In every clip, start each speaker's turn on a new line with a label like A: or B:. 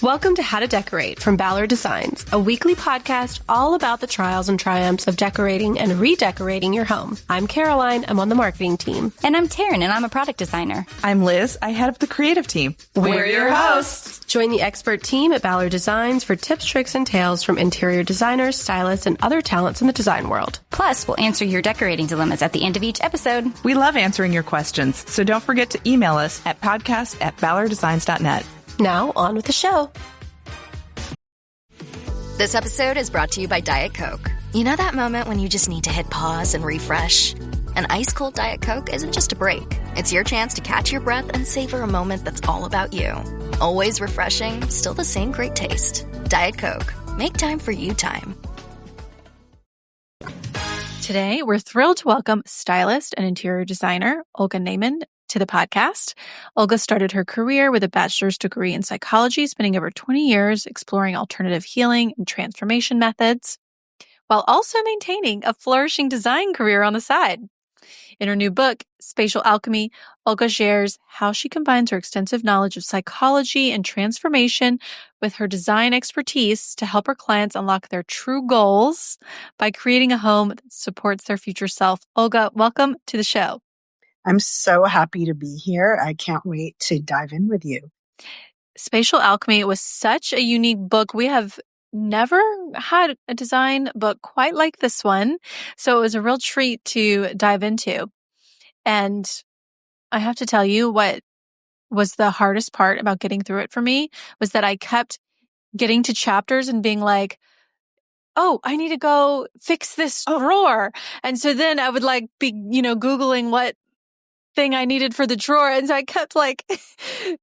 A: Welcome to How to Decorate from Ballard Designs, a weekly podcast all about the trials and triumphs of decorating and redecorating your home. I'm Caroline. I'm on the marketing team.
B: And I'm Taryn, and I'm a product designer.
C: I'm Liz. I head up the creative team.
A: We're your hosts. Join the expert team at Ballard Designs for tips, tricks, and tales from interior designers, stylists, and other talents in the design world.
B: Plus, we'll answer your decorating dilemmas at the end of each episode.
C: We love answering your questions, so don't forget to email us at podcast@ballarddesigns.net.
A: Now, on with the show.
D: This episode is brought to you by Diet Coke. You know that moment when you just need to hit pause and refresh? An ice-cold Diet Coke isn't just a break. It's your chance to catch your breath and savor a moment that's all about you. Always refreshing, still the same great taste. Diet Coke. Make time for you time.
A: Today, we're thrilled to welcome stylist and interior designer Olga Naiman to the podcast. Olga started her career with a bachelor's degree in psychology, spending over 20 years exploring alternative healing and transformation methods, while also maintaining a flourishing design career on the side. In her new book, Spatial Alchemy, Olga shares how she combines her extensive knowledge of psychology and transformation with her design expertise to help her clients unlock their true goals by creating a home that supports their future self. Olga, welcome to the show.
E: I'm so happy to be here. I can't wait to dive in with you.
A: Spatial Alchemy was such a unique book. We have never had a design book quite like this one. So it was a real treat to dive into. And I have to tell you, what was the hardest part about getting through it for me was that I kept getting to chapters and being like, oh, I need to go fix this drawer. And so then I would be, Googling what thing I needed for the drawer. And so I kept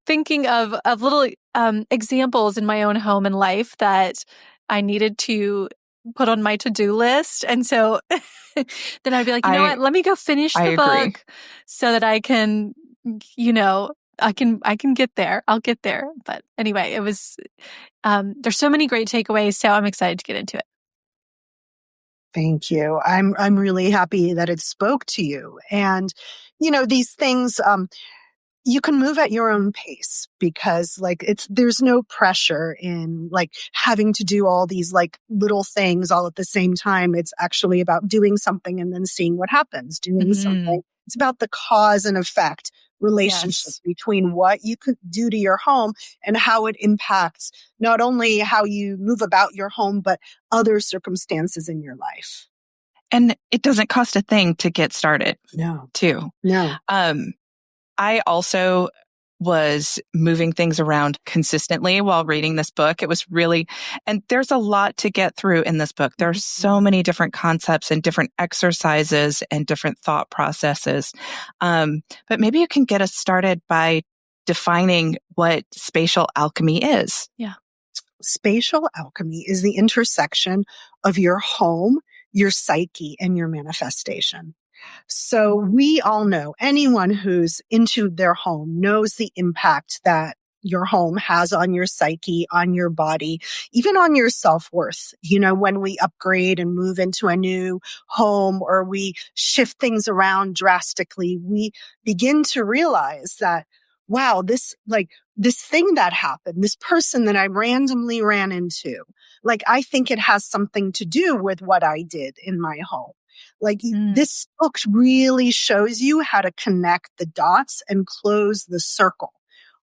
A: thinking of little examples in my own home and life that I needed to put on my to-do list. And so then I'd be like, you know what, let me go finish the book so that I can, I can get there. I'll get there. But anyway, it was, there's so many great takeaways. So I'm excited to get into it.
E: Thank you. I'm really happy that it spoke to you. And, these things, you can move at your own pace because there's no pressure in having to do all these little things all at the same time. It's actually about doing something and then seeing what happens, doing something. It's about the cause and effect relationship between what you could do to your home and how it impacts not only how you move about your home, but other circumstances in your life.
C: And it doesn't cost a thing to get started.
E: No.
C: Too.
E: No.
C: I also was moving things around consistently while reading this book. It was really, and there's a lot to get through in this book. There are so many different concepts and different exercises and different thought processes. But maybe you can get us started by defining what spatial alchemy is.
A: Yeah.
E: Spatial alchemy is the intersection of your home, your psyche, and your manifestation. So we all know, anyone who's into their home knows the impact that your home has on your psyche, on your body, even on your self-worth. When we upgrade and move into a new home or we shift things around drastically, we begin to realize that, wow, this thing that happened, this person that I randomly ran into, I think it has something to do with what I did in my home. This book really shows you how to connect the dots and close the circle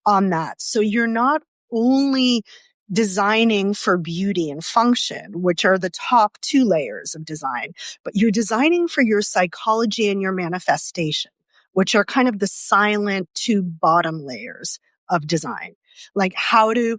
E: on that. So you're not only designing for beauty and function, which are the top two layers of design, but you're designing for your psychology and your manifestation, which are kind of the silent two bottom layers of design. How do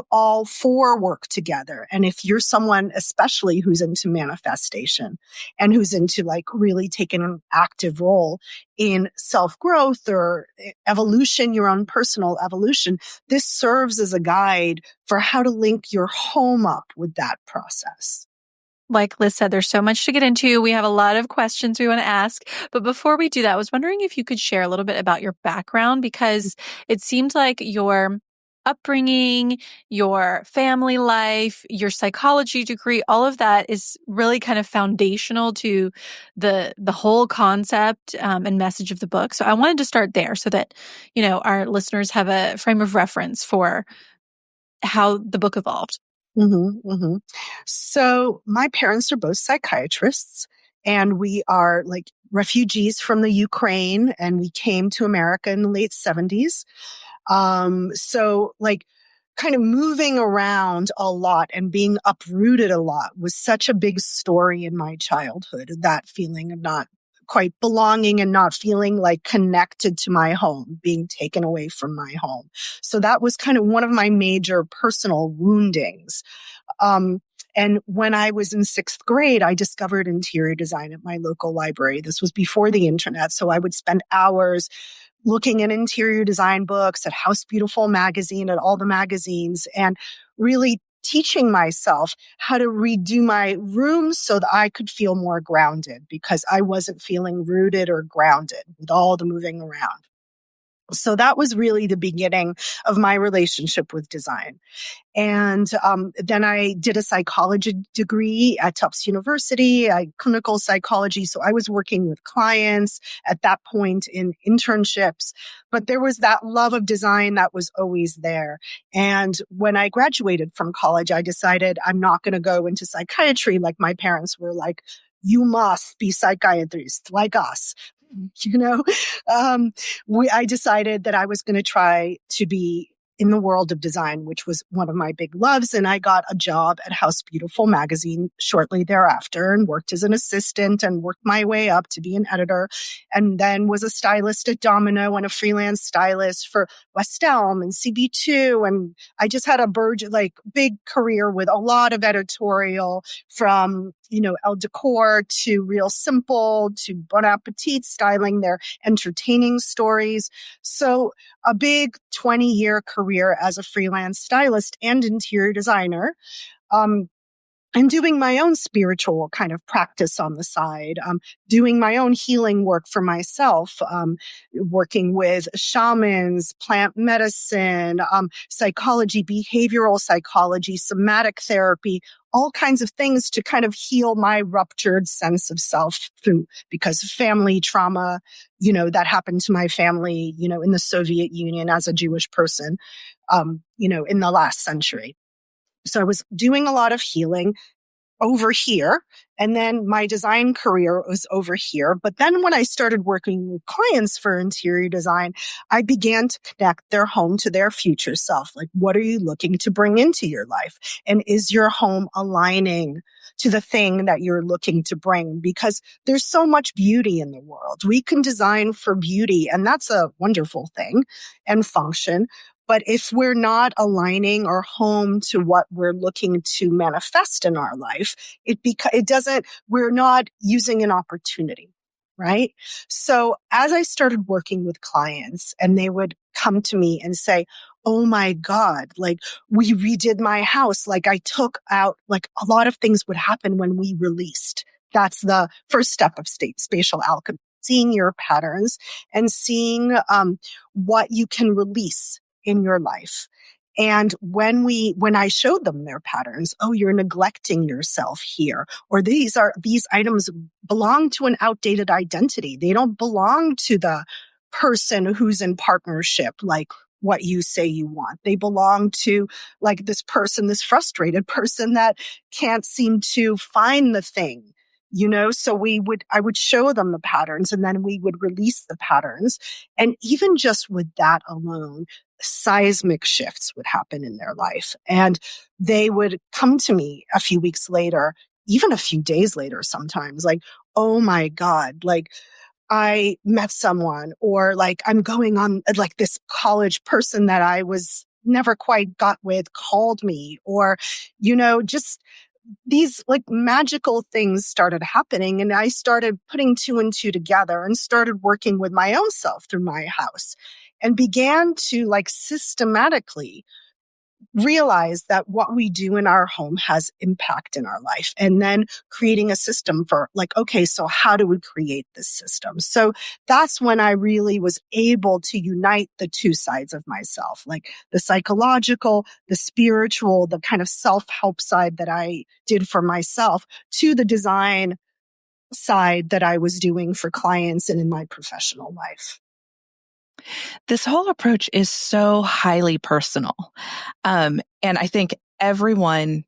E: all four work together? And if you're someone, especially who's into manifestation and who's into really taking an active role in self-growth or evolution, your own personal evolution, this serves as a guide for how to link your home up with that process.
A: Like Liz said, there's so much to get into. We have a lot of questions we want to ask. But before we do that, I was wondering if you could share a little bit about your background, because it seemed like your upbringing, your family life, your psychology degree, all of that is really kind of foundational to the whole concept and message of the book. So I wanted to start there so that, our listeners have a frame of reference for how the book evolved.
E: So my parents are both psychiatrists, and we are like refugees from the Ukraine, and we came to America in the late 70s. So like kind of moving around a lot and being uprooted a lot was such a big story in my childhood, that feeling of not quite belonging and not feeling like connected to my home, being taken away from my home. So that was kind of one of my major personal woundings. And when I was in 6th grade, I discovered interior design at my local library. This was before the internet. So I would spend hours looking at interior design books, at House Beautiful magazine, at all the magazines, and really teaching myself how to redo my room so that I could feel more grounded, because I wasn't feeling rooted or grounded with all the moving around. So that was really the beginning of my relationship with design. And then I did a psychology degree at Tufts University, clinical psychology. So I was working with clients at that point in internships. But there was that love of design that was always there. And when I graduated from college, I decided I'm not going to go into psychiatry like my parents were like, you must be psychiatrist like us. You know, I decided that I was going to try to be in the world of design, which was one of my big loves. And I got a job at House Beautiful magazine shortly thereafter and worked as an assistant and worked my way up to be an editor, and then was a stylist at Domino and a freelance stylist for West Elm and CB2. And I just had a big career with a lot of editorial, from, Decor to Real Simple to Bon Appetit, styling their entertaining stories. So a big 20-year career as a freelance stylist and interior designer. And doing my own spiritual kind of practice on the side, doing my own healing work for myself, working with shamans, plant medicine, psychology, behavioral psychology, somatic therapy, all kinds of things to kind of heal my ruptured sense of self because of family trauma, that happened to my family, in the Soviet Union as a Jewish person, in the last century. So I was doing a lot of healing over here. And then my design career was over here. But then when I started working with clients for interior design, I began to connect their home to their future self. Like, what are you looking to bring into your life? And is your home aligning to the thing that you're looking to bring? Because there's so much beauty in the world. We can design for beauty, and that's a wonderful thing and function. But if we're not aligning our home to what we're looking to manifest in our life, we're not using an opportunity, right? So as I started working with clients, and they would come to me and say, oh my God, like, we redid my house. Like, I took out, like, a lot of things would happen when we released. That's the first step of spatial alchemy, seeing your patterns and seeing what you can release in your life. And when I showed them their patterns, oh, you're neglecting yourself here, or these items belong to an outdated identity. They don't belong to the person who's in partnership, like what you say you want. They belong to, like, this person, this frustrated person that can't seem to find the thing. So I would show them the patterns, and then we would release the patterns. And even just with that alone, seismic shifts would happen in their life. And they would come to me a few weeks later, even a few days later sometimes, like, oh my God, like, I met someone, or like, I'm going on, like, this college person that I was never quite got with called me, or, just these like magical things started happening. And I started putting 2 and 2 together and started working with my own self through my house, and began to, like, systematically realize that what we do in our home has impact in our life. And then creating a system for, like, okay, so how do we create this system? So that's when I really was able to unite the two sides of myself, like the psychological, the spiritual, the kind of self-help side that I did for myself, to the design side that I was doing for clients and in my professional life.
C: This whole approach is so highly personal. And I think everyone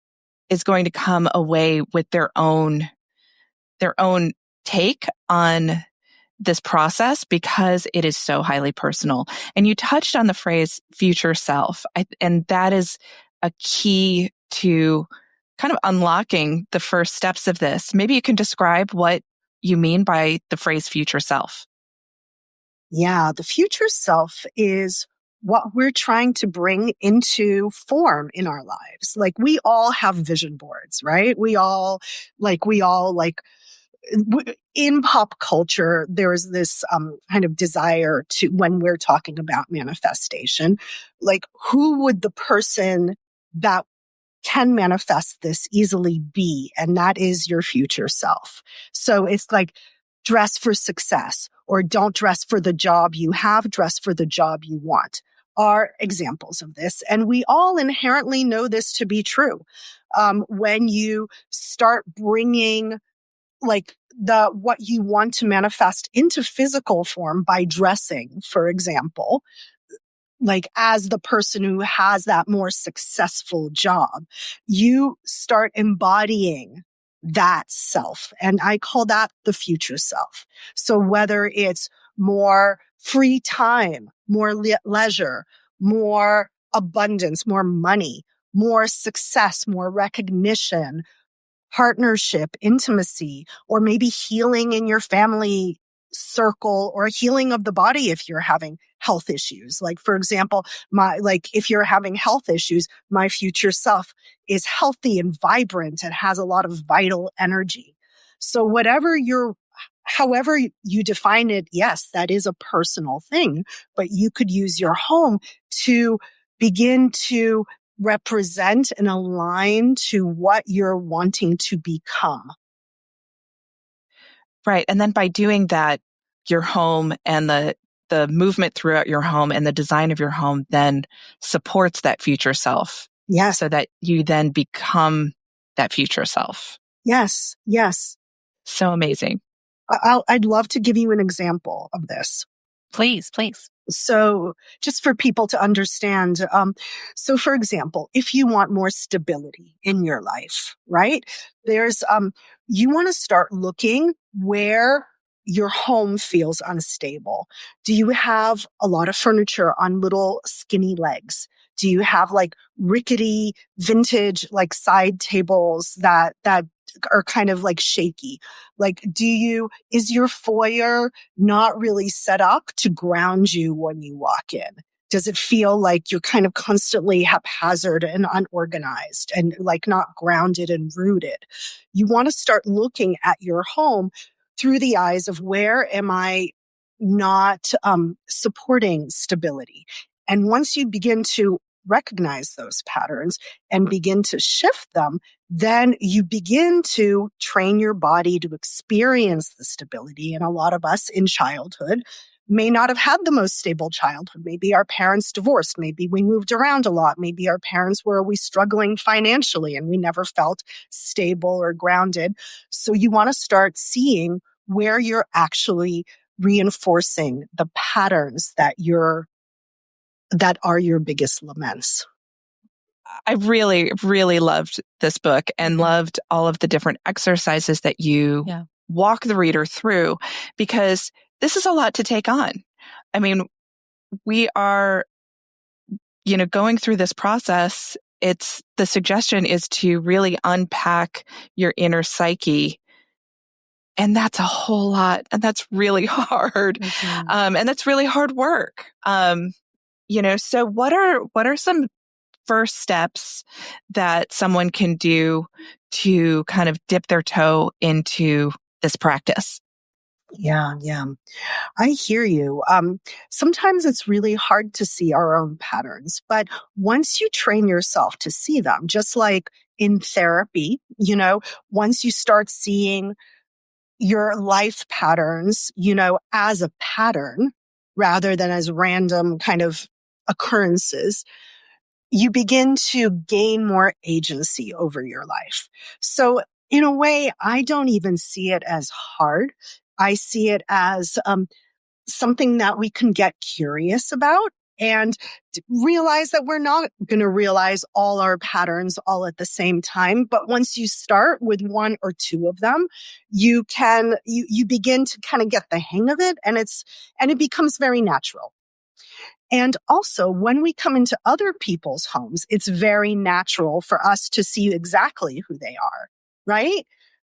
C: is going to come away with their own take on this process because it is so highly personal. And you touched on the phrase future self. And that is a key to kind of unlocking the first steps of this. Maybe you can describe what you mean by the phrase future self.
E: Yeah, the future self is what we're trying to bring into form in our lives. Like we all have vision boards, right? In pop culture, there's this kind of desire to, when we're talking about manifestation, like who would the person that can manifest this easily be? And that is your future self. So it's like dress for success, or don't dress for the job you have, dress for the job you want, are examples of this. And we all inherently know this to be true. When you start bringing like what you want to manifest into physical form by dressing, for example, like as the person who has that more successful job, you start embodying that self. And I call that the future self. So whether it's more free time, more leisure, more abundance, more money, more success, more recognition, partnership, intimacy, or maybe healing in your family circle, or healing of the body if you're having health issues. Like, for example, if you're having health issues, my future self is healthy and vibrant and has a lot of vital energy. So however you define it, yes, that is a personal thing, but you could use your home to begin to represent and align to what you're wanting to become.
C: Right. And then by doing that, your home and the movement throughout your home and the design of your home then supports that future self.
E: Yes.
C: So that you then become that future self.
E: Yes. Yes.
C: So amazing.
E: I'd love to give you an example of this.
A: Please, please.
E: So just for people to understand, so for example, if you want more stability in your life, right? You want to start looking where your home feels unstable. Do you have a lot of furniture on little skinny legs? Do you have like rickety vintage, like side tables that are kind of like shaky? Like, is your foyer not really set up to ground you when you walk in? Does it feel like you're kind of constantly haphazard and unorganized and like not grounded and rooted? You want to start looking at your home through the eyes of, where am I not supporting stability? And once you begin to recognize those patterns and begin to shift them, then you begin to train your body to experience the stability. And a lot of us in childhood may not have had the most stable childhood. Maybe our parents divorced. Maybe we moved around a lot. Maybe our parents were always struggling financially and we never felt stable or grounded. So you want to start seeing where you're actually reinforcing the patterns that are your biggest laments.
C: I really, really loved this book and loved all of the different exercises that you walk the reader through, because this is a lot to take on. I mean, we are, going through this process. The suggestion is to really unpack your inner psyche. And that's a whole lot. And that's really hard. And that's really hard work. So what are some first steps that someone can do to kind of dip their toe into this practice?
E: Yeah. I hear you. Sometimes it's really hard to see our own patterns, but once you train yourself to see them, just like in therapy, once you start seeing your life patterns, as a pattern rather than as random kind of occurrences, you begin to gain more agency over your life. So in a way, I don't even see it as hard. I see it as something that we can get curious about and realize that we're not going to realize all our patterns all at the same time. But once you start with one or two of them, you begin to kind of get the hang of it, and it becomes very natural. And also, when we come into other people's homes, it's very natural for us to see exactly who they are, right?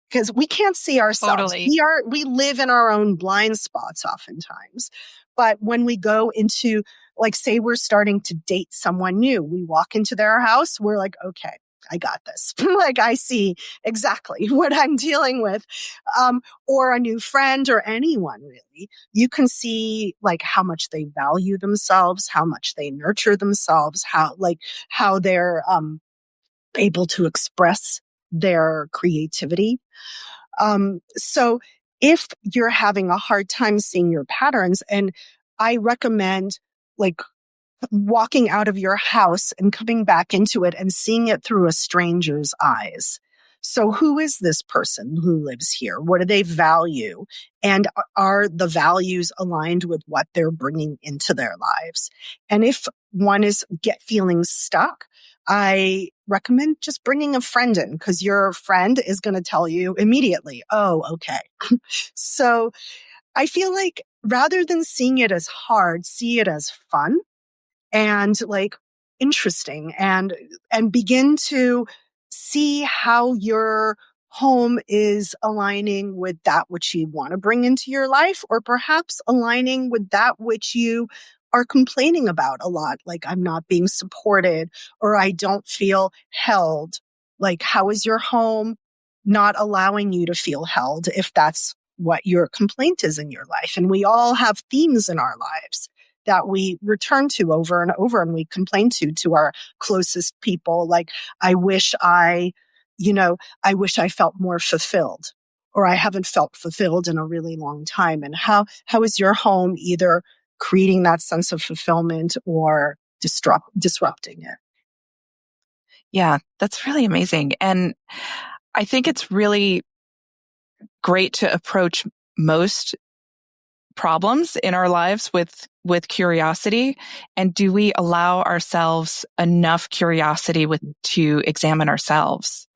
E: Because we can't see ourselves.
A: Totally.
E: We live in our own blind spots oftentimes. But when we go into, like, say we're starting to date someone new, we walk into their house, we're like, okay, I got this. Like, I see exactly what I'm dealing with. Or a new friend or anyone, really. You can see, like, how much they value themselves, how much they nurture themselves, how they're able to express their creativity. So if you're having a hard time seeing your patterns, and I recommend, like, walking out of your house and coming back into it and seeing it through a stranger's eyes. So who is this person who lives here? What do they value? And are the values aligned with what they're bringing into their lives? And if one is feeling stuck, I recommend just bringing a friend in, because your friend is going to tell you immediately, oh, okay. So I feel like rather than seeing it as hard, see it as fun and, like, interesting, and begin to see how your home is aligning with that which you want to bring into your life, or perhaps aligning with that which you are complaining about a lot. Like, I'm not being supported, or I don't feel held. Like, how is your home not allowing you to feel held if that's what your complaint is in your life? And we all have themes in our lives that we return to over and over, and we complain to our closest people. Like, I wish I felt more fulfilled, or I haven't felt fulfilled in a really long time. And how is your home either creating that sense of fulfillment or disrupting it?
C: Yeah, that's really amazing. And I think it's really great to approach most problems in our lives with curiosity. And do we allow ourselves enough curiosity to examine ourselves?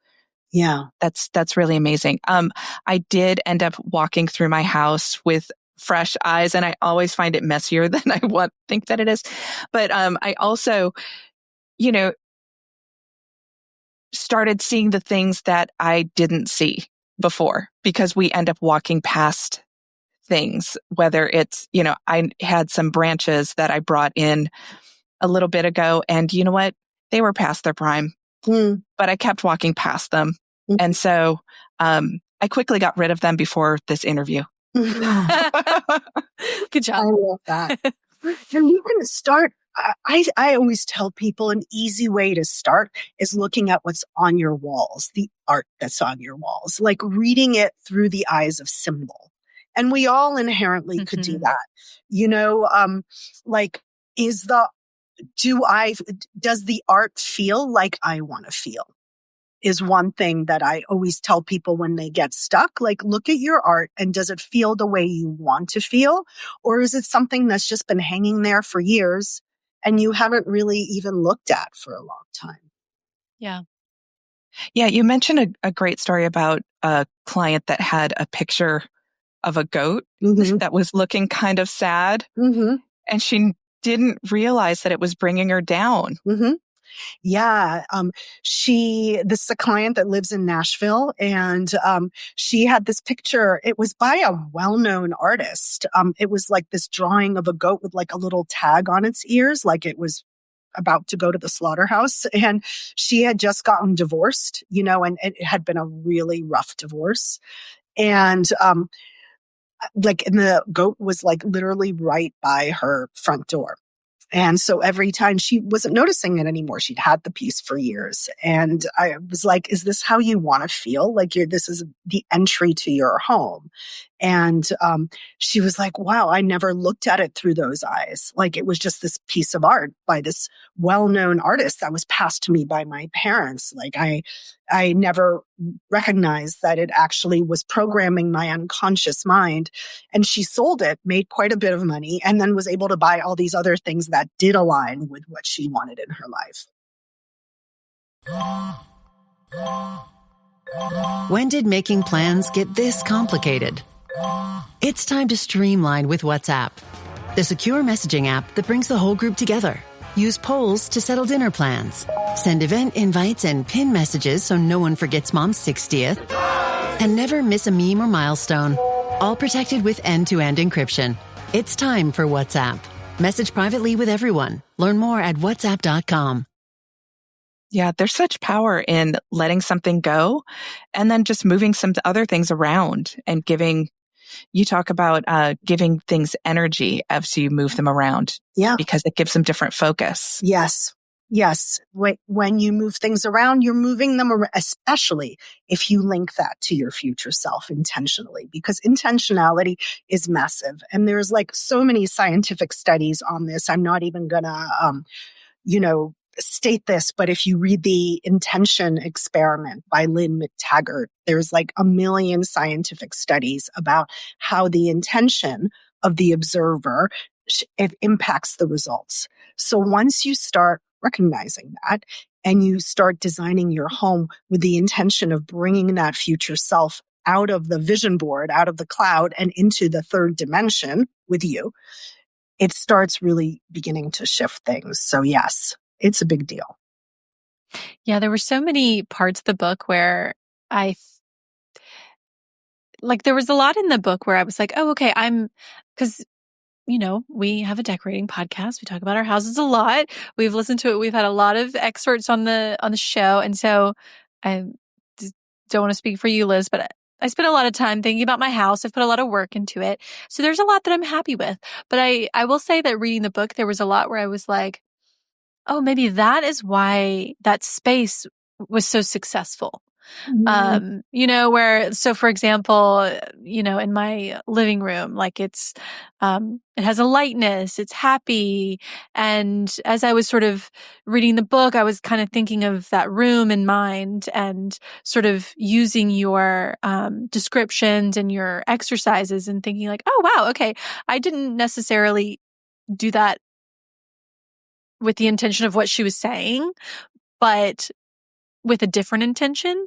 E: Yeah.
C: That's really amazing. I did end up walking through my house with fresh eyes, and I always find it messier than I think that it is. But I also, started seeing the things that I didn't see before, because we end up walking past things, whether it's, I had some branches that I brought in a little bit ago, and you know what? They were past their prime, but I kept walking past them. And so I quickly got rid of them before this interview.
A: Good job.
E: I love that. And you can start. I always tell people an easy way to start is looking at what's on your walls, the art that's on your walls, like reading it through the eyes of symbol. And we all inherently could do that. Like, does the art feel like I want to feel? Is one thing that I always tell people when they get stuck. Like, look at your art, and does it feel the way you want to feel? Or is it something that's just been hanging there for years and you haven't really even looked at for a long time?
A: Yeah.
C: Yeah, you mentioned a great story about a client that had a picture of a goat that was looking kind of sad, and she didn't realize that it was bringing her down.
E: Yeah. This is a client that lives in Nashville, and she had this picture. It was by a well-known artist. It was like this drawing of a goat with, like, a little tag on its ears, like it was about to go to the slaughterhouse. And she had just gotten divorced, and it had been a really rough divorce. And and the goat was, like, literally right by her front door. And so every time, she wasn't noticing it anymore. She'd had the piece for years. And I was like, is this how you want to feel? Like, this is the entry to your home. And she was like, wow, I never looked at it through those eyes. Like it was just this piece of art by this well-known artist that was passed to me by my parents. Like I never recognized that it actually was programming my unconscious mind. And she sold it, made quite a bit of money, and then was able to buy all these other things that did align with what she wanted in her life.
F: When did making plans get this complicated? It's time to streamline with WhatsApp, the secure messaging app that brings the whole group together. Use polls to settle dinner plans. Send event invites and pin messages so no one forgets Mom's 60th. And never miss a meme or milestone. All protected with end-to-end encryption. It's time for WhatsApp. Message privately with everyone. Learn more at whatsapp.com.
C: Yeah, there's such power in letting something go and then just moving some other things around and giving, you talk about giving things energy as you move them around.
E: Yeah.
C: Because it gives them different focus.
E: Yes. Yes. When you move things around, you're moving them around, especially if you link that to your future self intentionally, because intentionality is massive. And there's like so many scientific studies on this. I'm not even gonna, state this, but if you read the Intention Experiment by Lynn McTaggart, there's like a million scientific studies about how the intention of the observer, it impacts the results. So once you start recognizing that and you start designing your home with the intention of bringing that future self out of the vision board, out of the cloud and into the third dimension with you, it starts really beginning to shift things. So yes, it's a big deal.
A: Yeah, there were so many parts of the book where there was a lot in the book where I was like, oh, okay, because, we have a decorating podcast. We talk about our houses a lot. We've listened to it. We've had a lot of excerpts on the show. And so I don't want to speak for you, Liz, but I spent a lot of time thinking about my house. I've put a lot of work into it. So there's a lot that I'm happy with. But I will say that reading the book, there was a lot where I was like, oh, maybe that is why that space was so successful. So for example, in my living room, like it has a lightness, it's happy. And as I was sort of reading the book, I was kind of thinking of that room in mind and sort of using your descriptions and your exercises and thinking like, oh, wow, okay, I didn't necessarily do that with the intention of what she was saying, but with a different intention.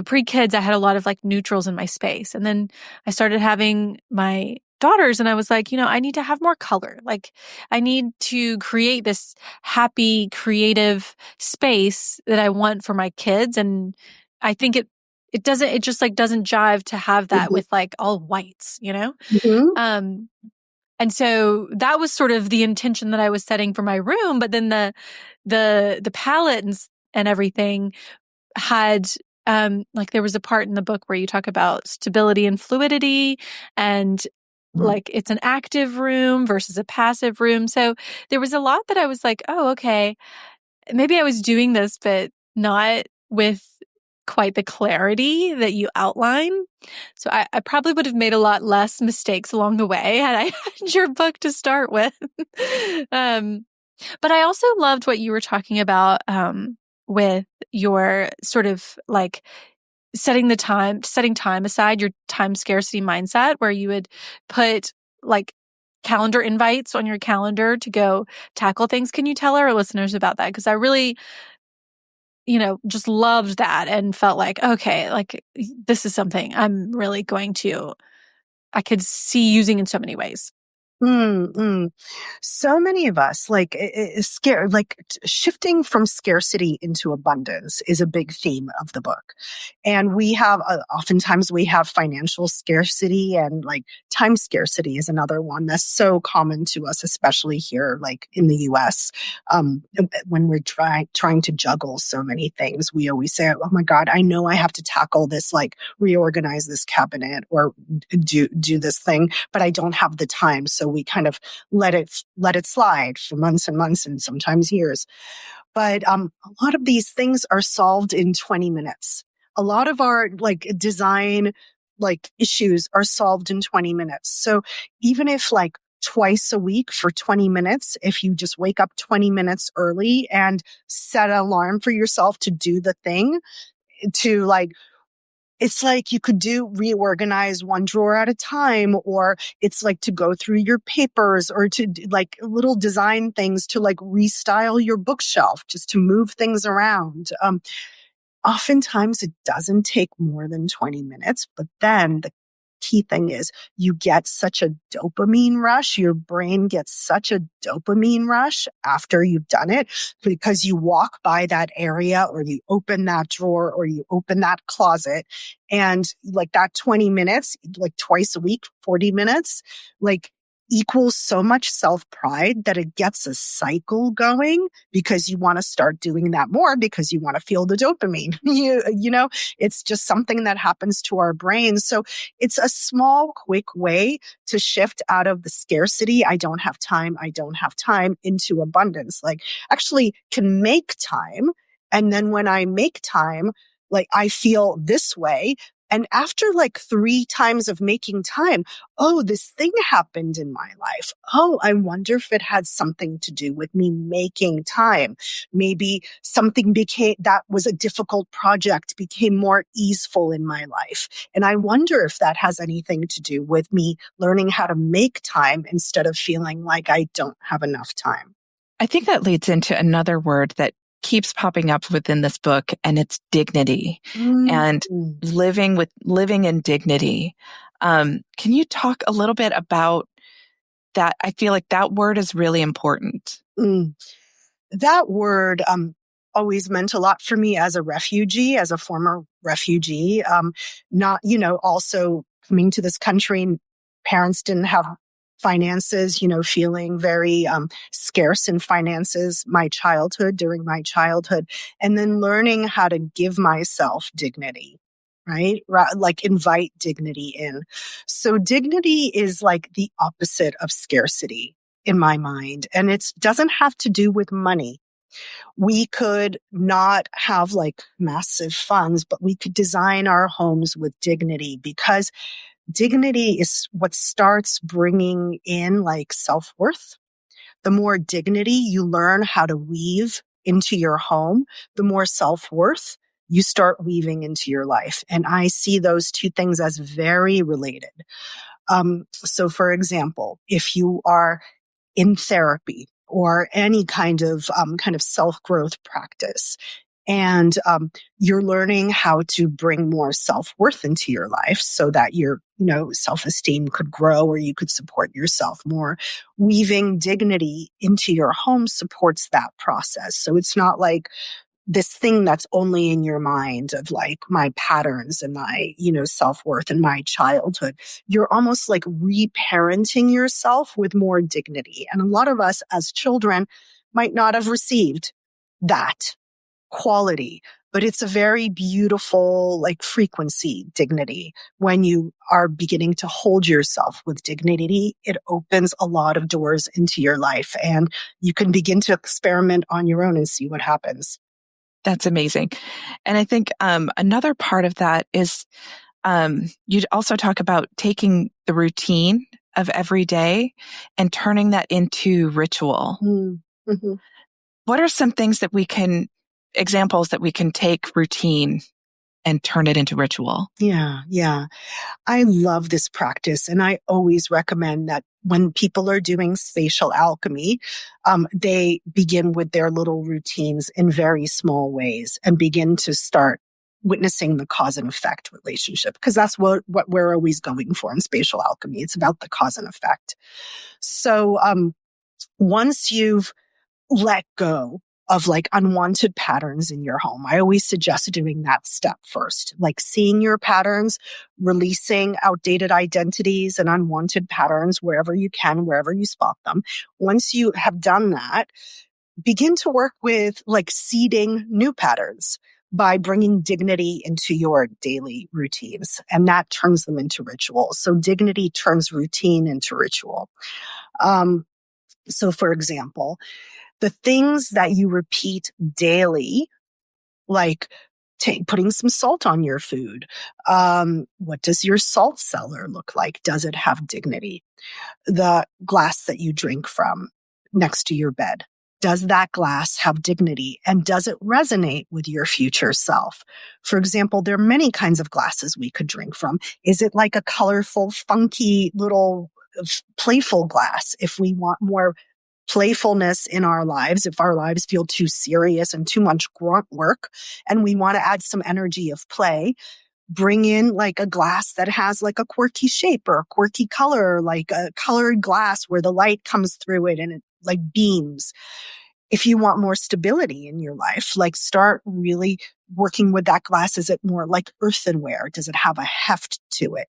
A: Pre-kids, I had a lot of like neutrals in my space. And then I started having my daughters and I was like, I need to have more color. Like I need to create this happy, creative space that I want for my kids. And I think it just like doesn't jive to have that with like all whites,
E: Mm-hmm.
A: And so that was sort of the intention that I was setting for my room. But then the palette and everything had, there was a part in the book where you talk about stability and fluidity and like it's an active room versus a passive room. So there was a lot that I was like, oh, okay, maybe I was doing this, but not with quite the clarity that you outline. So I probably would have made a lot less mistakes along the way had I had your book to start with. But I also loved what you were talking about with your sort of like setting time aside, your time scarcity mindset, where you would put like calendar invites on your calendar to go tackle things. Can you tell our listeners about that? Because I really just loved that and felt like, okay, like this is something I'm really I could see using in so many ways.
E: Mm-hmm. So many of us shifting from scarcity into abundance is a big theme of the book. And we have, oftentimes we have financial scarcity and like time scarcity is another one that's so common to us, especially here, like in the US. When we're trying to juggle so many things, we always say, oh my God, I know I have to tackle this, like reorganize this cabinet or do this thing, but I don't have the time. So we kind of let it slide for months and months and sometimes years. But a lot of these things are solved in 20 minutes. A lot of our like design like issues are solved in 20 minutes. So even if like twice a week for 20 minutes, if you just wake up 20 minutes early and set an alarm for yourself to do the thing, to like, it's like you could reorganize one drawer at a time, or it's like to go through your papers, or to like little design things to like restyle your bookshelf, just to move things around. Oftentimes it doesn't take more than 20 minutes, but then the key thing is you get such a dopamine rush. Your brain gets such a dopamine rush after you've done it, because you walk by that area, or you open that drawer, or you open that closet, and like that 20 minutes, like twice a week, 40 minutes, like equals so much self-pride that it gets a cycle going, because you want to start doing that more, because you want to feel the dopamine. You know, it's just something that happens to our brains. So it's a small, quick way to shift out of the scarcity, I don't have time, into abundance. Like, actually can make time. And then when I make time, like I feel this way. And after like 3 times of making time, oh, this thing happened in my life. Oh, I wonder if it had something to do with me making time. Maybe something that was a difficult project became more easeful in my life. And I wonder if that has anything to do with me learning how to make time instead of feeling like I don't have enough time.
C: I think that leads into another word that keeps popping up within this book, and it's dignity and living in dignity. Can you talk a little bit about that? I feel like that word is really important.
E: That word always meant a lot for me as a refugee, as a former refugee. Not, also coming to this country, parents didn't have finances, feeling very scarce in finances during my childhood, and then learning how to give myself dignity, right? Like invite dignity in. So dignity is like the opposite of scarcity in my mind. And it doesn't have to do with money. We could not have like massive funds, but we could design our homes with dignity, because dignity is what starts bringing in like self-worth. The more dignity you learn how to weave into your home, the more self-worth you start weaving into your life. And I see those two things as very related. So for example, if you are in therapy or any kind of self-growth practice, and you're learning how to bring more self-worth into your life so that your self-esteem could grow, or you could support yourself more. Weaving dignity into your home supports that process. So it's not like this thing that's only in your mind of like my patterns and my, self-worth and my childhood. You're almost like reparenting yourself with more dignity. And a lot of us as children might not have received that quality, but it's a very beautiful, like frequency dignity. When you are beginning to hold yourself with dignity, it opens a lot of doors into your life, and you can begin to experiment on your own and see what happens.
C: That's amazing. And I think another part of that is you also talk about taking the routine of every day and turning that into ritual.
E: Mm-hmm.
C: What are some things examples that we can take routine and turn it into ritual?
E: Yeah. I love this practice. And I always recommend that when people are doing spatial alchemy, they begin with their little routines in very small ways and begin to start witnessing the cause and effect relationship, because that's what we're always going for in spatial alchemy. It's about the cause and effect. So once you've let go of like unwanted patterns in your home, I always suggest doing that step first, like seeing your patterns, releasing outdated identities and unwanted patterns wherever you can, wherever you spot them. Once you have done that, begin to work with like seeding new patterns by bringing dignity into your daily routines. And that turns them into rituals. So dignity turns routine into ritual. So for example, the things that you repeat daily, like putting some salt on your food. What does your salt cellar look like? Does it have dignity? The glass that you drink from next to your bed, does that glass have dignity? And does it resonate with your future self? For example, there are many kinds of glasses we could drink from. Is it like a colorful, funky little playful glass? If we want more playfulness in our lives, if our lives feel too serious and too much grunt work, and we want to add some energy of play, bring in like a glass that has like a quirky shape or a quirky color, like a colored glass where the light comes through it and it like beams. If you want more stability in your life, like start really working with that glass. Is it more like earthenware? Does it have a heft to it?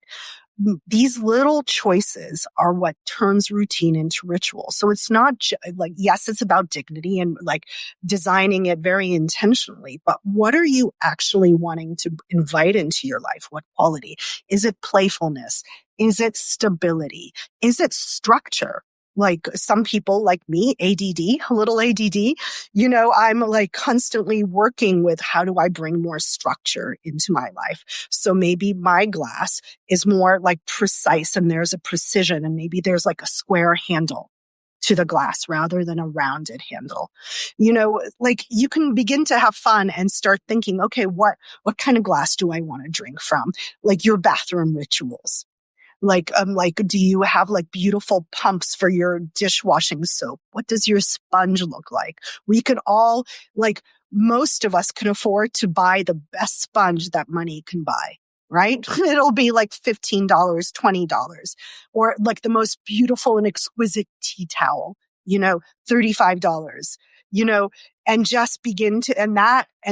E: These little choices are what turns routine into ritual. So it's not like, yes, it's about dignity and like designing it very intentionally, but what are you actually wanting to invite into your life? What quality? Is it playfulness? Is it stability? Is it structure? Like some people like me, ADD, a little ADD, I'm like constantly working with how do I bring more structure into my life? So maybe my glass is more like precise and there's a precision and maybe there's like a square handle to the glass rather than a rounded handle. Like you can begin to have fun and start thinking, okay, what kind of glass do I want to drink from? Like your bathroom rituals. Like, do you have like beautiful pumps for your dishwashing soap? What does your sponge look like? We could all, like, most of us can afford to buy the best sponge that money can buy, right? It'll be like $15, $20, or like the most beautiful and exquisite tea towel, $35, and just begin to, and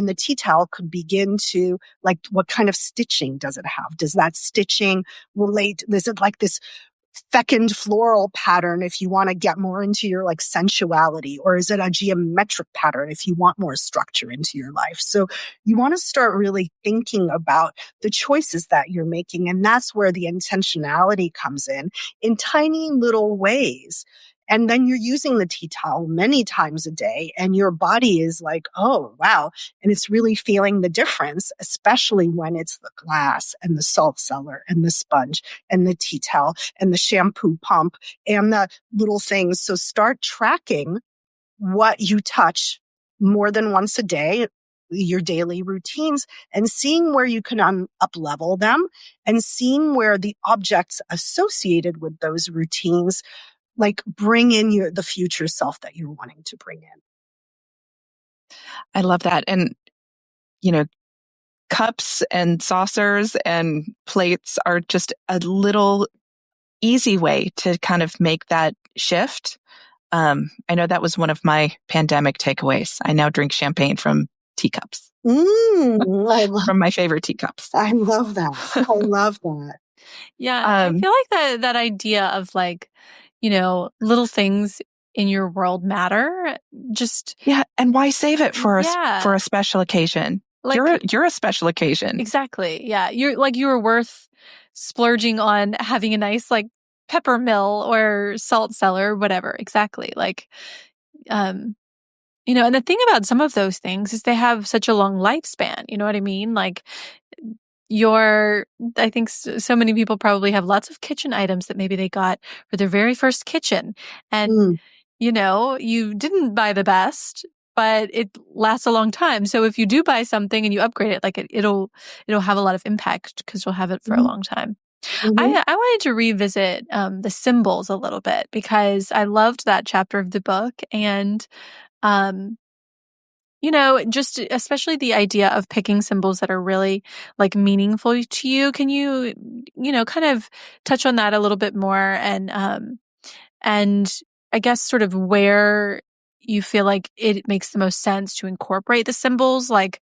E: the tea towel could begin to, like, what kind of stitching does it have? Does that stitching relate? Is it like this fecund floral pattern if you want to get more into your like sensuality, or is it a geometric pattern if you want more structure into your life? So you want to start really thinking about the choices that you're making. And that's where the intentionality comes in tiny little ways. And then you're using the tea towel many times a day and your body is like, oh, wow. And it's really feeling the difference, especially when it's the glass and the salt cellar and the sponge and the tea towel and the shampoo pump and the little things. So start tracking what you touch more than once a day, your daily routines, and seeing where you can up-level them and seeing where the objects associated with those routines like bring in the future self that you're wanting to bring in.
C: I love that. And, cups and saucers and plates are just a little easy way to kind of make that shift. I know that was one of my pandemic takeaways. I now drink champagne from teacups. From my favorite teacups.
E: I love that. I love that.
A: Yeah. I feel like that idea of like, little things in your world matter. Just
C: and why save it for a special occasion? Like, you're a special occasion.
A: Exactly. Yeah, you were worth splurging on having a nice like pepper mill or salt cellar, whatever. Exactly. Like, and the thing about some of those things is they have such a long lifespan. You know what I mean? Like, I think so many people probably have lots of kitchen items that maybe they got for their very first kitchen. And, you didn't buy the best, but it lasts a long time. So if you do buy something and you upgrade it, like it'll have a lot of impact because you'll have it for a long time. I wanted to revisit the symbols a little bit because I loved that chapter of the book. And, just especially the idea of picking symbols that are really like meaningful to you. Can you, kind of touch on that a little bit more and I guess sort of where you feel like it makes the most sense to incorporate the symbols? Like,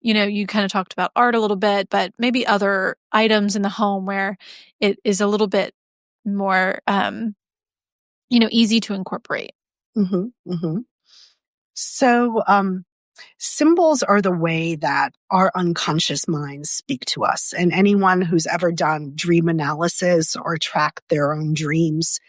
A: you kind of talked about art a little bit, but maybe other items in the home where it is a little bit more, easy to incorporate.
E: So, symbols are the way that our unconscious minds speak to us. And anyone who's ever done dream analysis or tracked their own dreams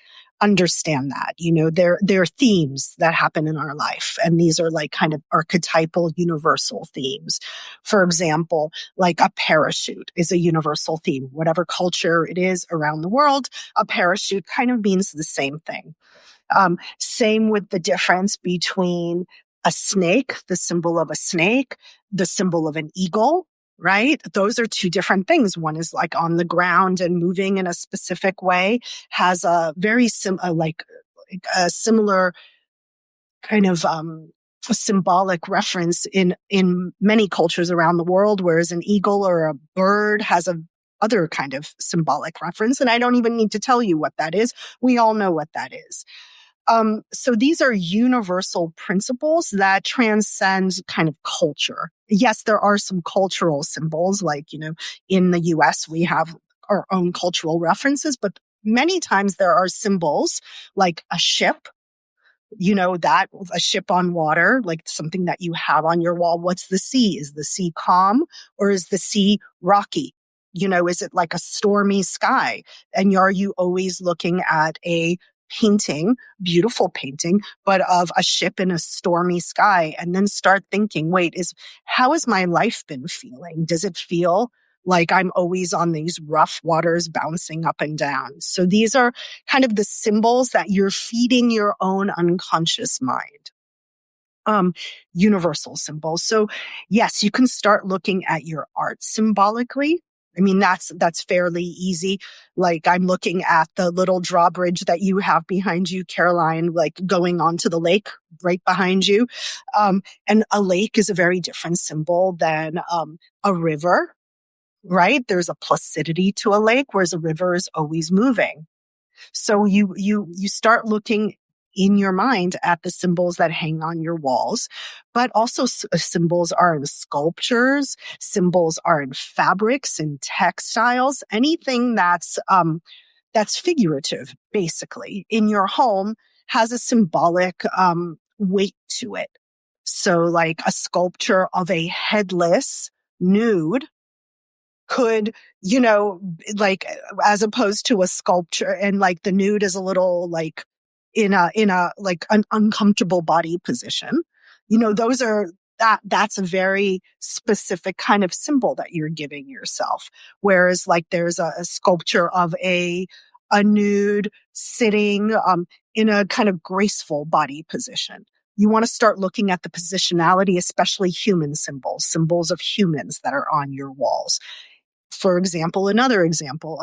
E: understand that. There are themes that happen in our life, and these are like kind of archetypal universal themes. For example, like a parachute is a universal theme. Whatever culture it is around the world, a parachute kind of means the same thing. Same with the difference between a snake, the symbol of a snake, the symbol of an eagle, right? Those are two different things. One is like on the ground and moving in a specific way, has a very a similar kind of symbolic reference in many cultures around the world, whereas an eagle or a bird has a other kind of symbolic reference. And I don't even need to tell you what that is. We all know what that is. So these are universal principles that transcend kind of culture. Yes, there are some cultural symbols, like, in the US, we have our own cultural references, but many times there are symbols like a ship, that a ship on water, like something that you have on your wall. What's the sea? Is the sea calm, or is the sea rocky? Is it like a stormy sky? And are you always looking at a painting, beautiful painting, but of a ship in a stormy sky, and then start thinking, wait, how has my life been feeling? Does it feel like I'm always on these rough waters bouncing up and down? So these are kind of the symbols that you're feeding your own unconscious mind. Universal symbols. So yes, you can start looking at your art symbolically. I mean, that's fairly easy. Like, I'm looking at the little drawbridge that you have behind you, Caroline, like going onto the lake right behind you. And a lake is a very different symbol than a river, right? There's a placidity to a lake, whereas a river is always moving. So you start looking in your mind at the symbols that hang on your walls, but also symbols are in sculptures, symbols are in fabrics and textiles, anything that's figurative, basically, in your home has a symbolic weight to it. So like a sculpture of a headless nude could, like, as opposed to a sculpture, and like the nude is a little like in a like an uncomfortable body position. That's a very specific kind of symbol that you're giving yourself. Whereas like there's a sculpture of a nude sitting in a kind of graceful body position. You want to start looking at the positionality, especially human symbols of humans that are on your walls. For example, another example,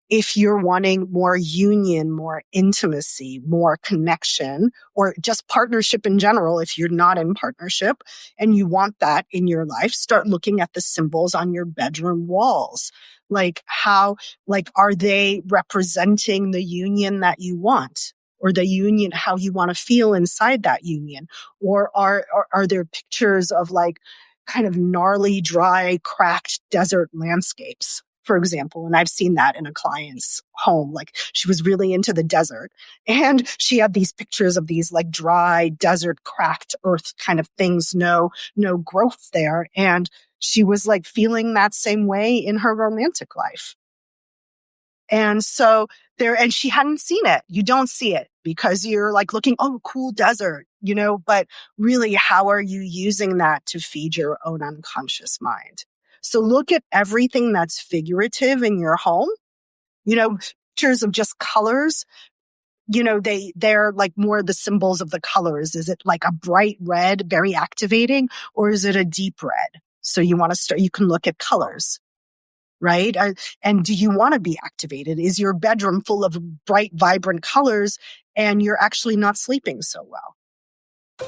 E: if you're wanting more union, more intimacy, more connection, or just partnership in general, if you're not in partnership and you want that in your life, start looking at the symbols on your bedroom walls. Like are they representing the union that you want? Or the union, how you want to feel inside that union? Or are there pictures of like kind of gnarly, dry, cracked desert landscapes, for example? And I've seen that in a client's home. Like, she was really into the desert, and she had these pictures of these like dry desert, cracked earth kind of things, no growth there. And she was like feeling that same way in her romantic life. And so and she hadn't seen it. You don't see it because you're like looking, oh, cool desert, but really, how are you using that to feed your own unconscious mind? So look at everything that's figurative in your home, pictures of just colors. They're like more the symbols of the colors. Is it like a bright red, very activating, or is it a deep red? So you can look at colors. Right? And do you want to be activated? Is your bedroom full of bright, vibrant colors and you're actually not sleeping so well?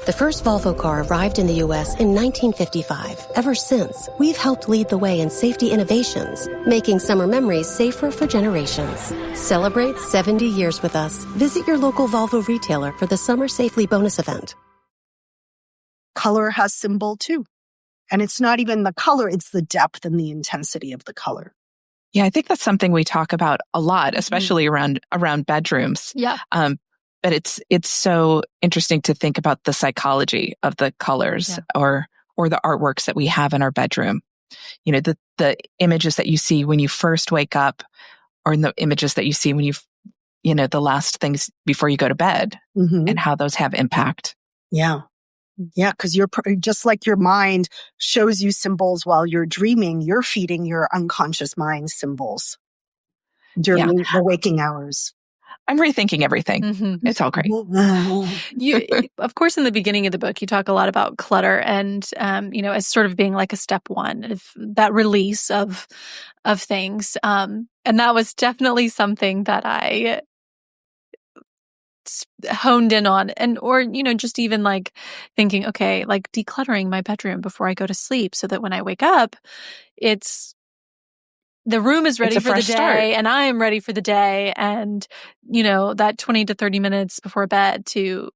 G: The first Volvo car arrived in the U.S. in 1955. Ever since, we've helped lead the way in safety innovations, making summer memories safer for generations. Celebrate 70 years with us. Visit your local Volvo retailer for the Summer Safely bonus event.
E: Color has symbol too. And it's not even the color, it's the depth and the intensity of the color.
C: Yeah, I think that's something we talk about a lot, especially around bedrooms.
A: Yeah.
C: But it's so interesting to think about the psychology of the colors or the artworks that we have in our bedroom. The images that you see when you first wake up, or in the images that you see when you the last things before you go to bed and how those have impact.
E: Yeah. Yeah. Because you're just like your mind shows you symbols while you're dreaming, you're feeding your unconscious mind symbols during the waking hours.
C: I'm rethinking everything. It's all great.
A: Of course, in the beginning of the book, you talk a lot about clutter and, as sort of being like a step one of that release of things. And that was definitely something that I honed in on or just even like thinking, okay, like decluttering my bedroom before I go to sleep so that when I wake up, the room is ready for the day
C: start.
A: And I am ready for the day. And, that 20 to 30 minutes before bed to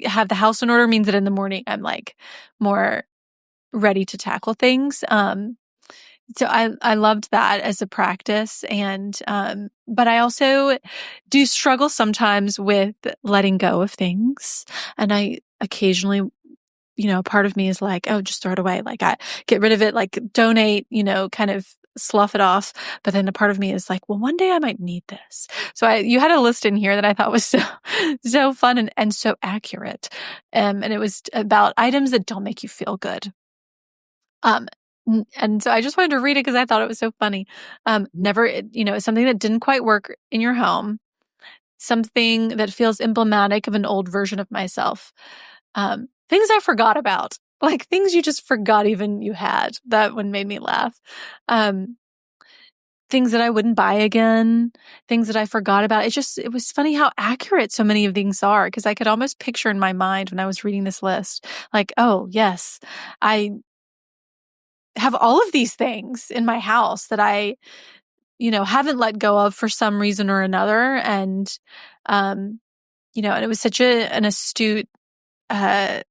A: have the house in order means that in the morning I'm like more ready to tackle things. So I loved that as a practice. And, but I also do struggle sometimes with letting go of things. And I occasionally, part of me is like, oh, just throw it away. Like I get rid of it, like donate, kind of slough it off. But then a part of me is like, well, one day I might need this. So you had a list in here that I thought was so fun and so accurate. And it was about items that don't make you feel good. And so I just wanted to read it because I thought it was so funny. Never, something that didn't quite work in your home, something that feels emblematic of an old version of myself. Things I forgot about, like things you just forgot even you had. That one made me laugh. Things that I wouldn't buy again, things that I forgot about. It was funny how accurate so many of things are because I could almost picture in my mind when I was reading this list, like, oh, yes, I have all of these things in my house that I, haven't let go of for some reason or another. And, and it was such an astute, I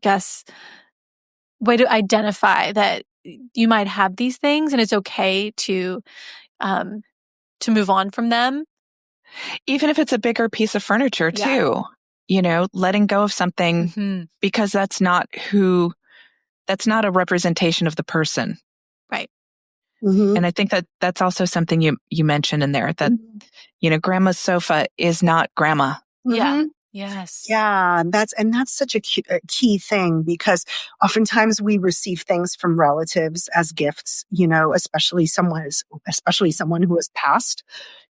A: guess, way to identify that you might have these things and it's okay to move on from them.
C: Even if it's a bigger piece of furniture too, letting go of something because that's not a representation of the person.
A: Right.
C: And I think that that's also something you mentioned in there that, grandma's sofa is not grandma.
A: Yeah. Yes.
E: Yeah. That's such a key thing because oftentimes we receive things from relatives as gifts, especially someone who has passed,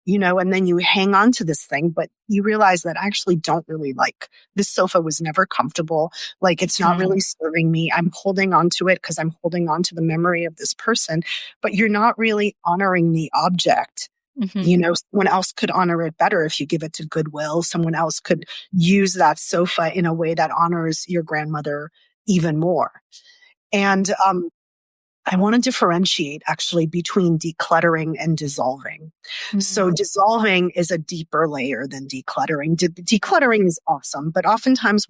E: and then you hang on to this thing, but you realize that I actually don't really like this sofa was never comfortable. Like it's not really serving me. I'm holding on to it because I'm holding on to the memory of this person, but you're not really honoring the object. Someone else could honor it better if you give it to Goodwill. Someone else could use that sofa in a way that honors your grandmother even more. And I want to differentiate actually between decluttering and dissolving. So dissolving is a deeper layer than decluttering. Decluttering is awesome, but oftentimes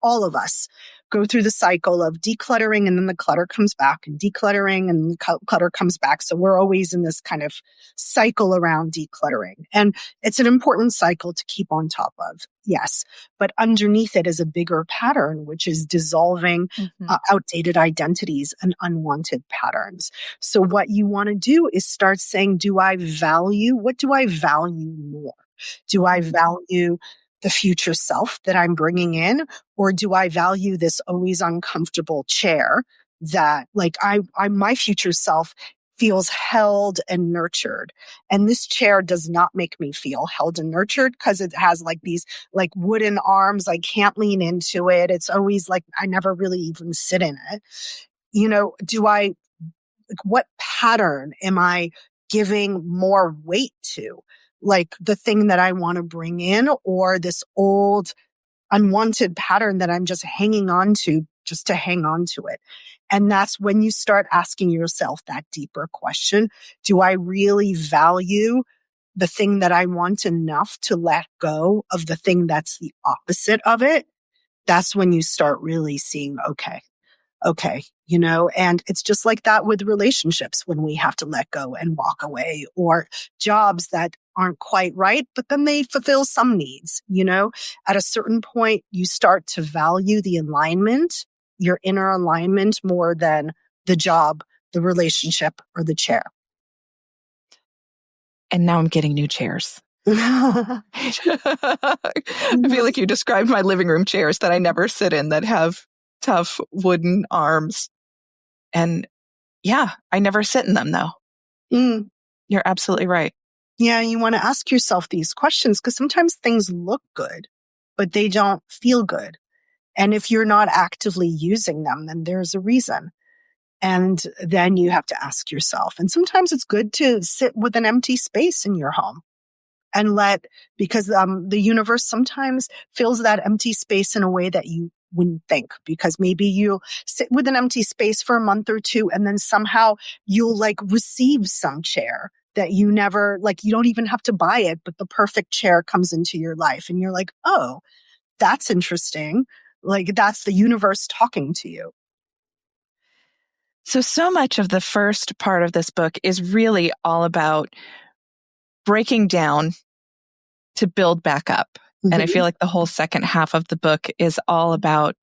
E: all of us go through the cycle of decluttering and then the clutter comes back and decluttering and clutter comes back. So we're always in this kind of cycle around decluttering. And it's an important cycle to keep on top of. Yes. But underneath it is a bigger pattern, which is dissolving outdated identities and unwanted patterns. So what you want to do is start saying, what do I value more? Do I value the future self that I'm bringing in? Or do I value this always uncomfortable chair that my future self feels held and nurtured. And this chair does not make me feel held and nurtured because it has these wooden arms. I can't lean into it. It's always I never really even sit in it. What pattern am I giving more weight to? The thing that I want to bring in or this old unwanted pattern that I'm just hanging on to just to hang on to it. And that's when you start asking yourself that deeper question. Do I really value the thing that I want enough to let go of the thing that's the opposite of it? That's when you start really seeing, okay, and it's just like that with relationships when we have to let go and walk away, or jobs that aren't quite right, but then they fulfill some needs. At a certain point, you start to value the alignment, your inner alignment, more than the job, the relationship, or the chair.
C: And now I'm getting new chairs. I feel like you described my living room chairs that I never sit in that have tough wooden arms. And yeah, I never sit in them though.
E: Mm.
C: You're absolutely right.
E: Yeah, you want to ask yourself these questions because sometimes things look good, but they don't feel good. And if you're not actively using them, then there's a reason. And then you have to ask yourself. And sometimes it's good to sit with an empty space in your home and because the universe sometimes fills that empty space in a way that you wouldn't think, because maybe you'll sit with an empty space for a month or two and then somehow you'll like receive some chair that you never, like, you don't even have to buy it, but the perfect chair comes into your life and you're like, oh, that's interesting. Like, that's the universe talking to you.
C: So much of the first part of this book is really all about breaking down to build back up. Mm-hmm. And I feel like the whole second half of the book is all about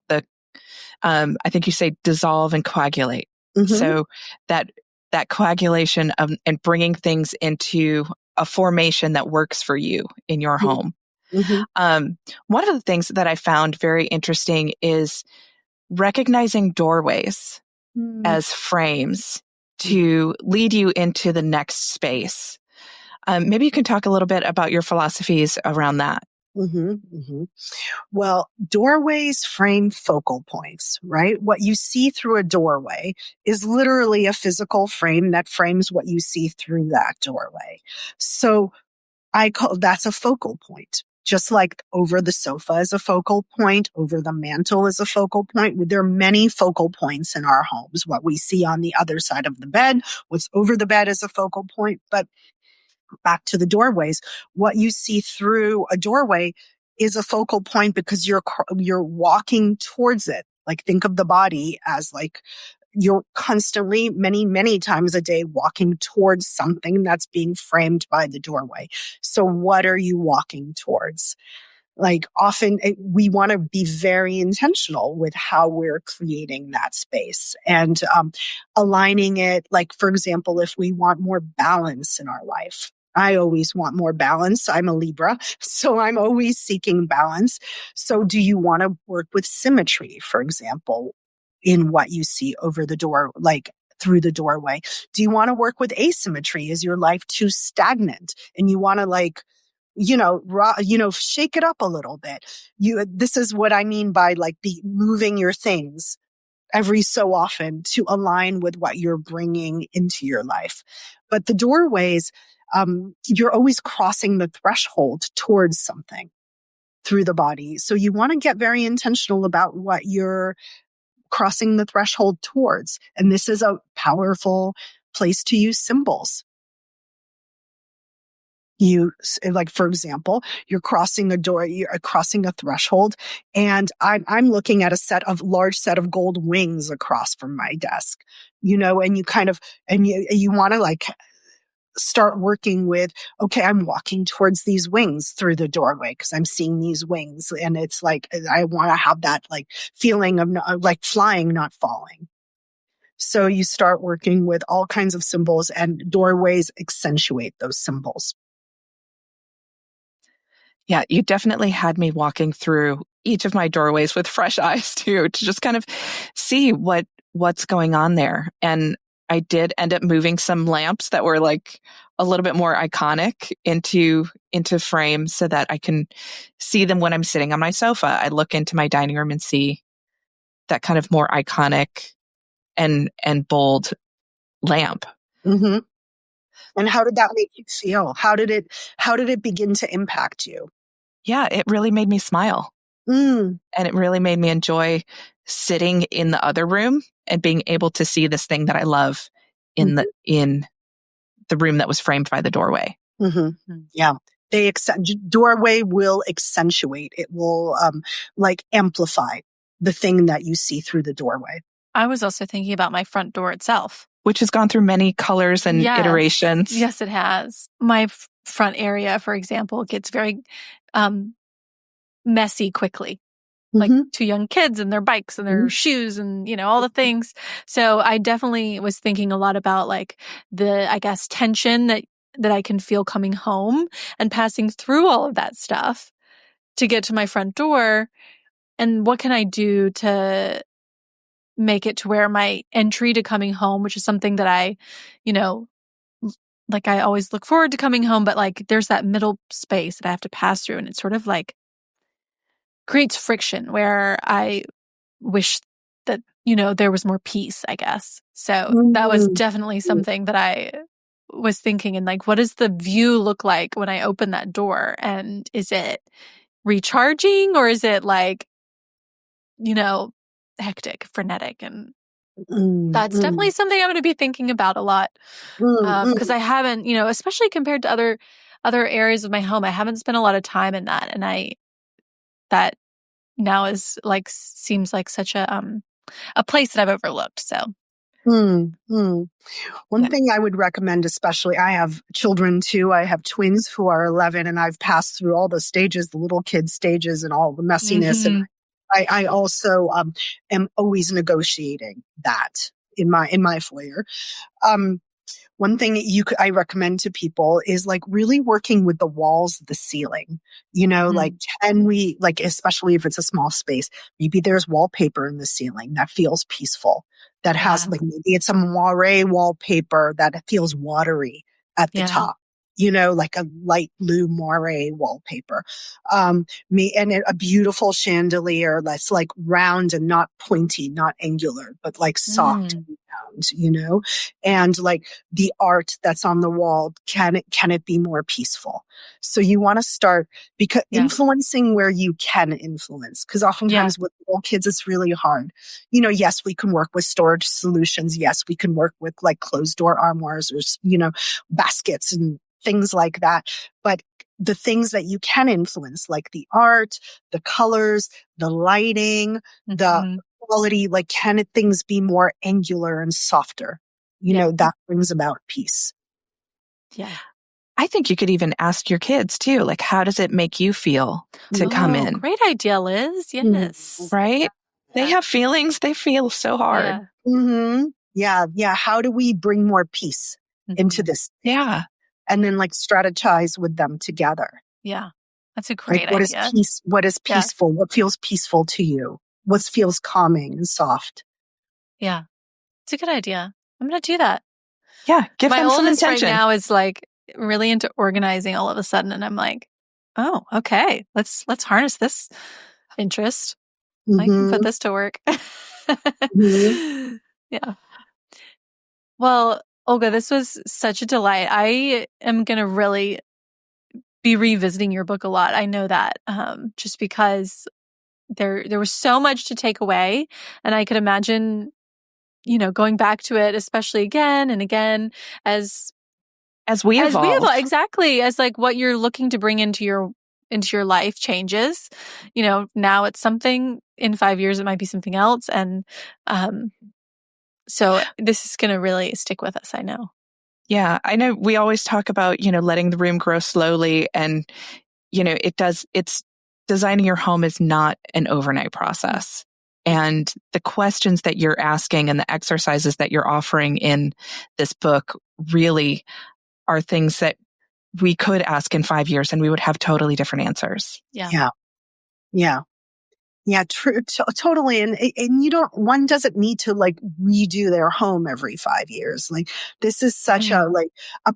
C: I think you say dissolve and coagulate. Mm-hmm. So that coagulation and bringing things into a formation that works for you in your home. Mm-hmm. One of the things that I found very interesting is recognizing doorways as frames to lead you into the next space. Maybe you can talk a little bit about your philosophies around that.
E: Mm-hmm, mm-hmm. Well, doorways frame focal points, right? What you see through a doorway is literally a physical frame that frames what you see through that doorway. So that's a focal point. Just like over the sofa is a focal point, over the mantle is a focal point. There are many focal points in our homes. What we see on the other side of the bed, what's over the bed is a focal point. But back to the doorways, what you see through a doorway is a focal point because you're walking towards it. Like, think of the body as like you're constantly, many, many times a day walking towards something that's being framed by the doorway. So what are you walking towards? Like, often we want to be very intentional with how we're creating that space and aligning it. Like, for example, if we want more balance in our life, I always want more balance. I'm a Libra, so I'm always seeking balance. So do you want to work with symmetry, for example, in what you see over the door, like through the doorway? Do you want to work with asymmetry? Is your life too stagnant and you want to shake it up a little bit? This is what I mean by like moving your things every so often to align with what you're bringing into your life. But the doorways, you're always crossing the threshold towards something through the body. So you want to get very intentional about what you're crossing the threshold towards. And this is a powerful place to use symbols. For example, you're crossing a door, you're crossing a threshold, and I'm looking at a large set of gold wings across from my desk, and you want to like start working with, okay, I'm walking towards these wings through the doorway because I'm seeing these wings. And it's like, I want to have that like feeling of like flying, not falling. So you start working with all kinds of symbols, and doorways accentuate those symbols.
C: Yeah, you definitely had me walking through each of my doorways with fresh eyes too, to just kind of see what's going on there. And I did end up moving some lamps that were like a little bit more iconic into frames so that I can see them when I'm sitting on my sofa. I look into my dining room and see that kind of more iconic and bold lamp.
E: Mm-hmm. And how did that make you feel? How did it begin to impact you?
C: Yeah, it really made me smile. And it really made me enjoy sitting in the other room and being able to see this thing that I love in the room that was framed by the doorway.
E: Mm-hmm. Yeah. Doorway will accentuate. It will amplify the thing that you see through the doorway.
A: I was also thinking about my front door itself,
C: which has gone through many colors and iterations.
A: Yes, it has. My front area, for example, gets very messy quickly. Like two young kids and their bikes and their shoes and, all the things. So I definitely was thinking a lot about like the, I guess, tension that I can feel coming home and passing through all of that stuff to get to my front door. And what can I do to make it to where my entry to coming home, which is something that I, like I always look forward to coming home, but like there's that middle space that I have to pass through, and it sort of like creates friction where I wish that, there was more peace, I guess. So that was definitely something that I was thinking, and like, what does the view look like when I open that door? And is it recharging, or is it like, hectic, frenetic? And that's definitely something I'm going to be thinking about a lot. Because I haven't, especially compared to other areas of my home, I haven't spent a lot of time in that. And that now is like, seems like such a place that I've overlooked. So.
E: One thing I would recommend, especially, I have children too. I have twins who are 11, and I've passed through all the stages, the little kid stages and all the messiness. And I also am always negotiating that in my foyer. One thing I recommend to people is like really working with the walls, the ceiling, like can we, like, especially if it's a small space, maybe there's wallpaper in the ceiling that feels peaceful, that has like, maybe it's a moire wallpaper that feels watery at the top, like a light blue moire wallpaper. And a beautiful chandelier that's like round and not pointy, not angular, but like soft and round, and like the art that's on the wall, can it be more peaceful? So you want to start because influencing where you can influence, because oftentimes with little kids, it's really hard. Yes, we can work with storage solutions. Yes, we can work with like closed door armoires or, baskets and things like that. But the things that you can influence, like the art, the colors, the lighting, the quality, like can things be more angular and softer? That brings about peace.
A: Yeah.
C: I think you could even ask your kids too, like, how does it make you feel to come in?
A: Great idea, Liz. Yes.
C: Right? They have feelings. They feel so hard.
E: Yeah. How do we bring more peace into this?
C: Yeah.
E: And then like strategize with them together.
A: Yeah. That's a great
E: what
A: idea.
E: Is peace? What is peaceful? What feels peaceful to you? What feels calming and soft?
A: Yeah. It's a good idea. I'm going to do that.
C: Yeah. Give
A: My
C: them some
A: oldest
C: intention.
A: right now is like really into organizing all of a sudden. And I'm like, oh, okay. Let's harness this interest. I can put this to work. Yeah. Well, Olga, this was such a delight. I am going to really be revisiting your book a lot. I know that, just because there was so much to take away, and I could imagine, going back to it, especially again and again as
C: we evolve.
A: Exactly. As like what you're looking to bring into your life changes. Now it's something, in 5 years, it might be something else. And, so this is going to really stick with us, I know.
C: Yeah, I know we always talk about, letting the room grow slowly, and, it's designing your home is not an overnight process. And the questions that you're asking and the exercises that you're offering in this book really are things that we could ask in 5 years and we would have totally different answers.
E: Yeah, true, totally. And one doesn't need to like redo their home every 5 years. Like this is such a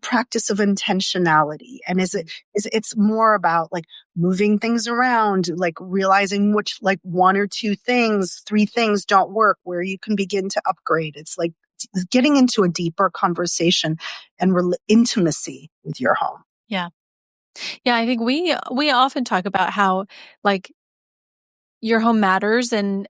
E: practice of intentionality. And it's more about like moving things around, like realizing which like 1 or 2 things, 3 things don't work, where you can begin to upgrade. It's like getting into a deeper conversation and intimacy with your home.
A: Yeah. Yeah. I think we often talk about how like your home matters, and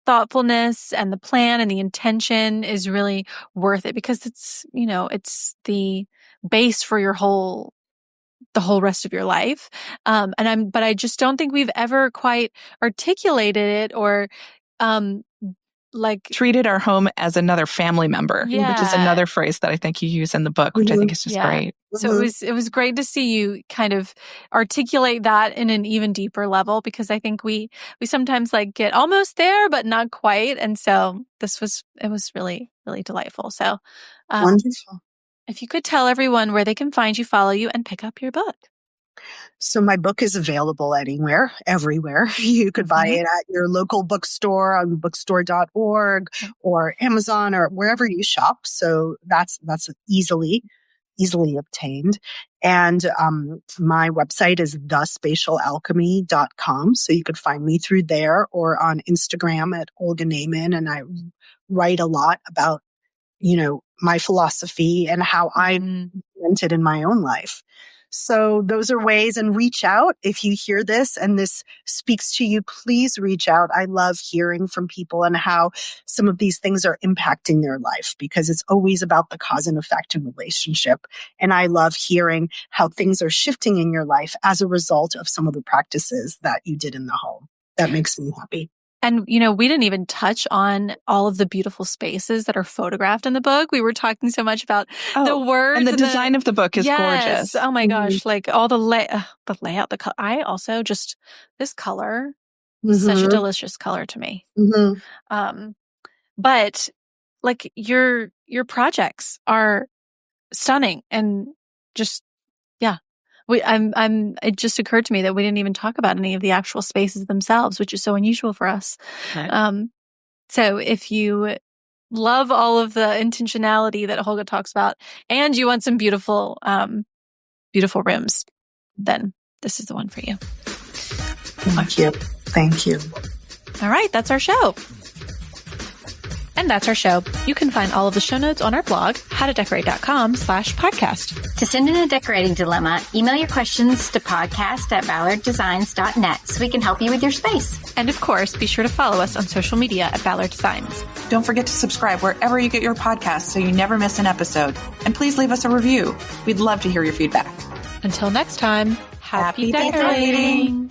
A: thoughtfulness and the plan and the intention is really worth it, because it's, it's the base for the whole rest of your life. But I just don't think we've ever quite articulated it, or, like
C: treated our home as another family member, which is another phrase that I think you use in the book, which I think is just great.
A: So it was great to see you kind of articulate that in an even deeper level, because I think we sometimes like get almost there, but not quite. And so it was really, really delightful. So,
E: wonderful.
A: if you could tell everyone where they can find you, follow you, and pick up your book.
E: So my book is available anywhere, everywhere. You could buy it at your local bookstore on bookstore.org or Amazon or wherever you shop. So that's easily obtained. And my website is thespatialalchemy.com. So you could find me through there or on Instagram at Olga Naiman. And I write a lot about, my philosophy and how I implemented in my own life. So those are ways, and reach out. If you hear this and this speaks to you, please reach out. I love hearing from people and how some of these things are impacting their life, because it's always about the cause and effect in relationship. And I love hearing how things are shifting in your life as a result of some of the practices that you did in the home. That makes me happy.
A: And, we didn't even touch on all of the beautiful spaces that are photographed in the book. We were talking so much about the words.
C: And the design of the book is gorgeous.
A: Oh my gosh. Like all the layout, the color. I also this color, such a delicious color to me. But like your projects are stunning and just, yeah. It just occurred to me that we didn't even talk about any of the actual spaces themselves, which is so unusual for us. Right. So if you love all of the intentionality that Olga talks about and you want some beautiful, beautiful rooms, then this is the one for you.
E: Thank you. Thank you.
A: All right. That's our show. And that's our show. You can find all of the show notes on our blog, howtodecorate.com/podcast.
B: To send in a decorating dilemma, email your questions to podcast@ballarddesigns.net so we can help you with your space.
A: And of course, be sure to follow us on social media at Ballard Designs.
C: Don't forget to subscribe wherever you get your podcasts so you never miss an episode. And please leave us a review. We'd love to hear your feedback.
A: Until next time, happy decorating.